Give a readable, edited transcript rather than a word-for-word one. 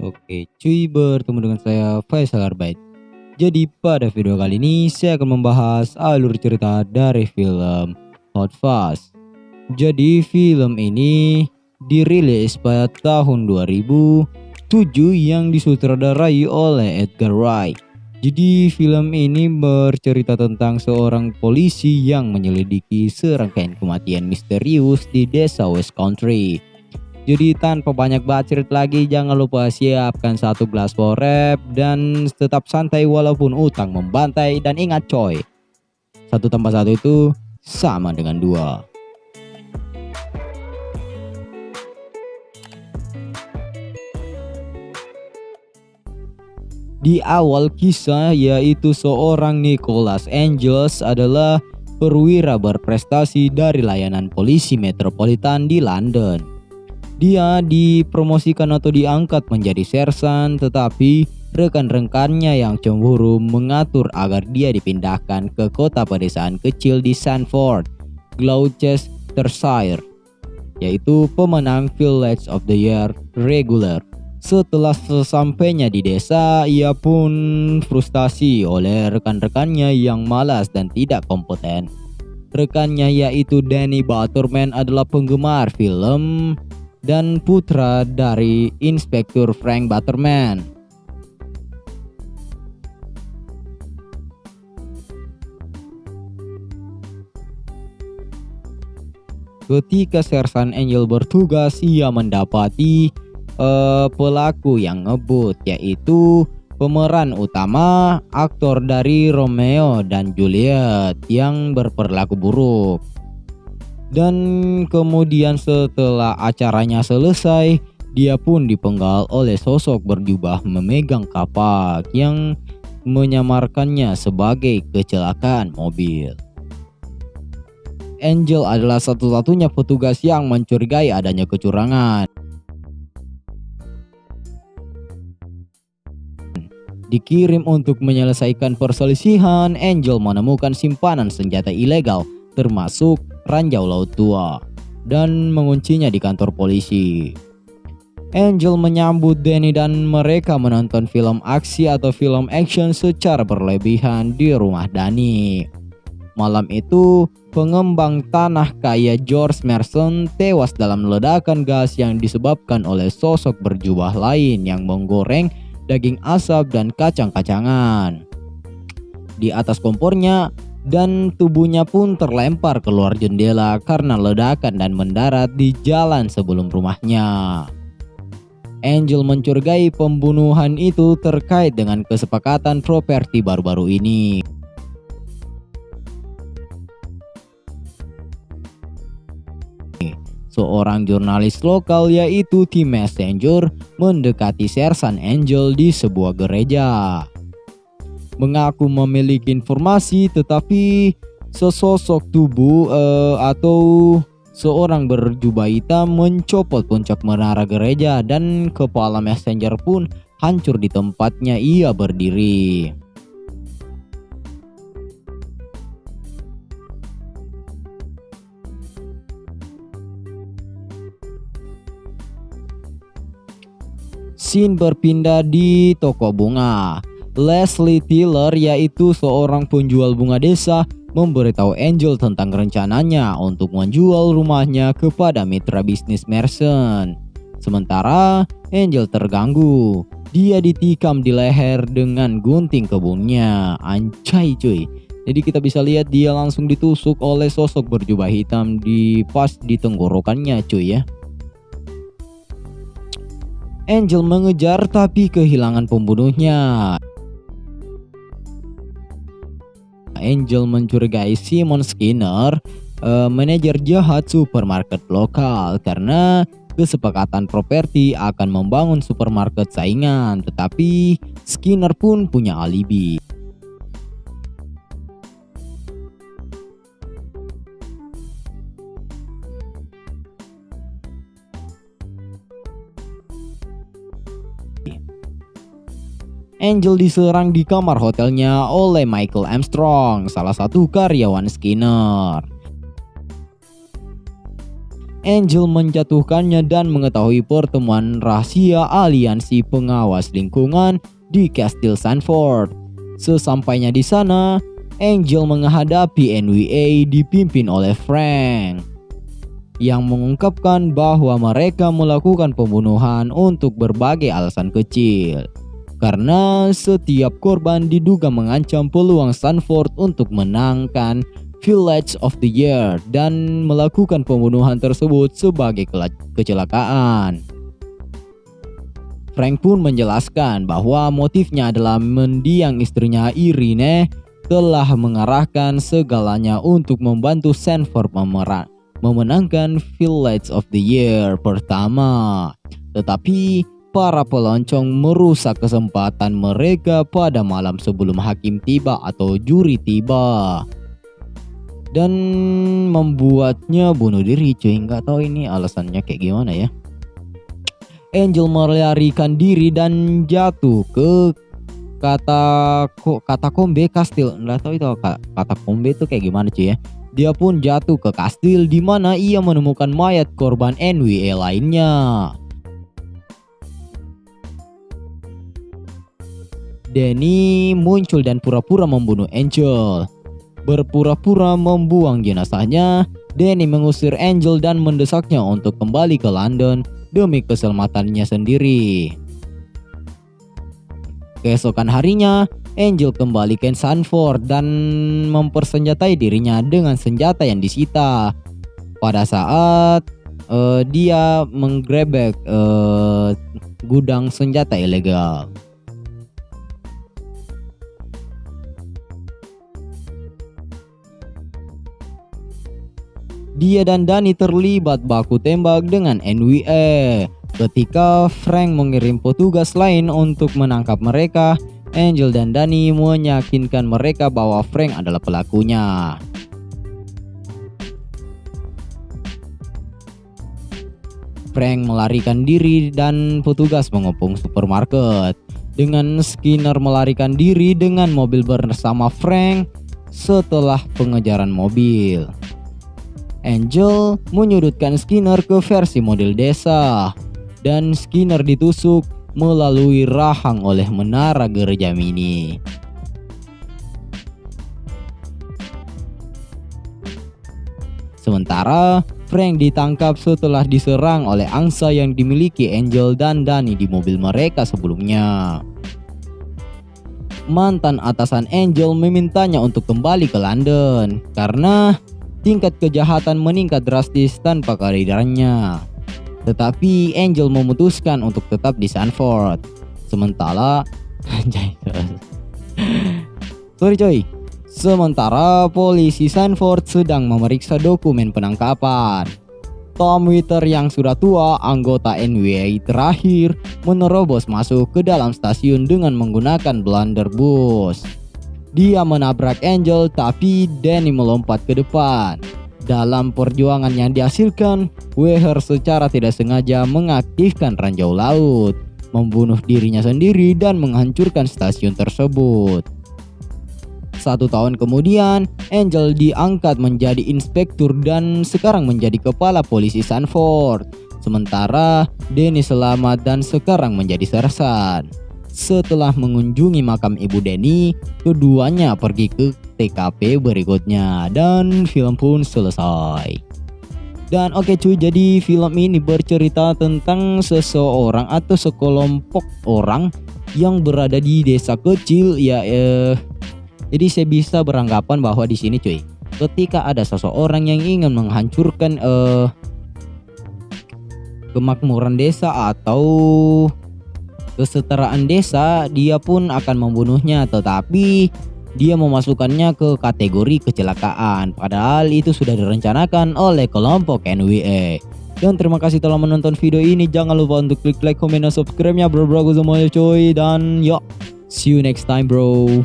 Oke cuy, bertemu dengan saya Faisal Arbait. Jadi pada video kali ini saya akan membahas alur cerita dari film Hot Fuzz. Jadi film ini dirilis pada tahun 2007 yang disutradarai oleh Edgar Wright. Jadi film ini bercerita tentang seorang polisi yang menyelidiki serangkaian kematian misterius di desa West Country. Jadi tanpa banyak bacot lagi, jangan lupa siapkan satu gelas porep dan tetap santai walaupun utang membantai, dan ingat coy, 1+1 itu sama dengan 2. Di awal kisah yaitu seorang Nicholas Angels adalah perwira berprestasi dari layanan polisi metropolitan di London. Dia dipromosikan atau diangkat menjadi sersan, tetapi rekan-rekannya yang cemburu mengatur agar dia dipindahkan ke kota pedesaan kecil di Sandford, Gloucestershire, yaitu pemenang Village of the Year regular. Setelah sesampainya di desa, ia pun frustasi oleh rekan-rekannya yang malas dan tidak kompeten. Rekannya yaitu Danny Butterman adalah penggemar film dan putra dari Inspektur Frank Butterman. Ketika Sersan Angel bertugas, ia mendapati pelaku yang ngebut, yaitu pemeran utama aktor dari Romeo dan Juliet yang berperilaku buruk. Dan kemudian setelah acaranya selesai, dia pun dipenggal oleh sosok berjubah memegang kapak yang menyamarkannya sebagai kecelakaan mobil. Angel adalah satu-satunya petugas yang mencurigai adanya kecurangan. Dikirim untuk menyelesaikan perselisihan, Angel menemukan simpanan senjata ilegal termasuk ranjau laut tua dan menguncinya di kantor polisi. Angel menyambut Danny dan mereka menonton film aksi atau film action secara berlebihan di rumah Danny. Malam itu, pengembang tanah kaya George Mason tewas dalam ledakan gas yang disebabkan oleh sosok berjubah lain yang menggoreng daging asap dan kacang-kacangan di atas kompornya, dan tubuhnya pun terlempar keluar jendela karena ledakan dan mendarat di jalan sebelum rumahnya. Angel mencurigai pembunuhan itu terkait dengan kesepakatan properti baru-baru ini. Seorang jurnalis lokal yaitu Tim Messenger mendekati Sersan Angel di sebuah gereja. Mengaku memiliki informasi, tetapi sesosok tubuh atau seorang berjubah hitam mencopot puncak menara gereja dan kepala Messenger pun hancur di tempatnya ia berdiri. Scene berpindah di toko bunga. Leslie Tiller, yaitu seorang penjual bunga desa, memberitahu Angel tentang rencananya untuk menjual rumahnya kepada mitra bisnis Mason. Sementara Angel terganggu, dia ditikam di leher dengan gunting kebunnya. Anjay cuy. Jadi kita bisa lihat dia langsung ditusuk oleh sosok berjubah hitam pas di tenggorokannya cuy ya. Angel mengejar tapi kehilangan pembunuhnya. Angel mencurigai Simon Skinner, manajer jahat supermarket lokal, karena kesepakatan properti akan membangun supermarket saingan, tetapi Skinner pun punya alibi. Angel diserang di kamar hotelnya oleh Michael Armstrong, salah satu karyawan Skinner. Angel menjatuhkannya dan mengetahui pertemuan rahasia aliansi pengawas lingkungan di Kastil Sanford. Sesampainya di sana, Angel menghadapi NWA dipimpin oleh Frank yang mengungkapkan bahwa mereka melakukan pembunuhan untuk berbagai alasan kecil. Karena setiap korban diduga mengancam peluang Sanford untuk menangkan Village of the Year dan melakukan pembunuhan tersebut sebagai kecelakaan. Frank pun menjelaskan bahwa motifnya adalah mendiang istrinya Irene telah mengarahkan segalanya untuk membantu Sanford memenangkan Village of the Year pertama. Tetapi para pelancong merusak kesempatan mereka pada malam sebelum hakim tiba atau juri tiba dan membuatnya bunuh diri cuy. Nggak tahu ini alasannya kayak gimana ya. Angel melarikan diri dan jatuh ke katakombe kastil. Nggak tahu itu katakombe itu kayak gimana cuy ya. Dia pun jatuh ke kastil di mana ia menemukan mayat korban NWA lainnya. Danny muncul dan pura-pura membunuh Angel. Berpura-pura membuang jenazahnya, Danny mengusir Angel dan mendesaknya untuk kembali ke London demi keselamatannya sendiri. Keesokan harinya, Angel kembali ke Sanford dan mempersenjatai dirinya dengan senjata yang disita. Pada saat dia menggrebek gudang senjata ilegal. Dia dan Danny terlibat baku tembak dengan NWA. Ketika Frank mengirim petugas lain untuk menangkap mereka, Angel dan Danny meyakinkan mereka bahwa Frank adalah pelakunya. Frank melarikan diri dan petugas mengepung supermarket. Dengan Skinner melarikan diri dengan mobil bersama Frank setelah pengejaran mobil. Angel menyudutkan Skinner ke versi model desa dan Skinner ditusuk melalui rahang oleh menara gereja mini. Sementara Frank ditangkap setelah diserang oleh angsa yang dimiliki Angel dan Danny di mobil mereka sebelumnya. Mantan atasan Angel memintanya untuk kembali ke London karena tingkat kejahatan meningkat drastis tanpa kehadirannya. Tetapi Angel memutuskan untuk tetap di Sanford. Sementara Sementara polisi Sanford sedang memeriksa dokumen penangkapan. Tom Witter yang sudah tua, anggota NWA terakhir, menerobos masuk ke dalam stasiun dengan menggunakan blunderbuss. Dia menabrak Angel tapi Danny melompat ke depan. Dalam perjuangan yang dihasilkan, Weher secara tidak sengaja mengaktifkan ranjau laut, membunuh dirinya sendiri dan menghancurkan stasiun tersebut. 1 tahun kemudian, Angel diangkat menjadi inspektur dan sekarang menjadi kepala polisi Sanford. Sementara Danny selamat dan sekarang menjadi sersan. Setelah mengunjungi makam ibu Danny, keduanya pergi ke TKP berikutnya dan film pun selesai. Dan oke cuy, jadi film ini bercerita tentang seseorang atau sekelompok orang yang berada di desa kecil ya. Jadi saya bisa beranggapan bahwa di sini cuy, ketika ada seseorang yang ingin menghancurkan kemakmuran desa atau kesetaraan desa, dia pun akan membunuhnya, tetapi dia memasukkannya ke kategori kecelakaan, padahal itu sudah direncanakan oleh kelompok NWA. Dan terima kasih telah menonton video ini. Jangan lupa untuk klik like, komen, dan subscribe-nya bro semuanya cuy. Dan yuk, see you next time bro.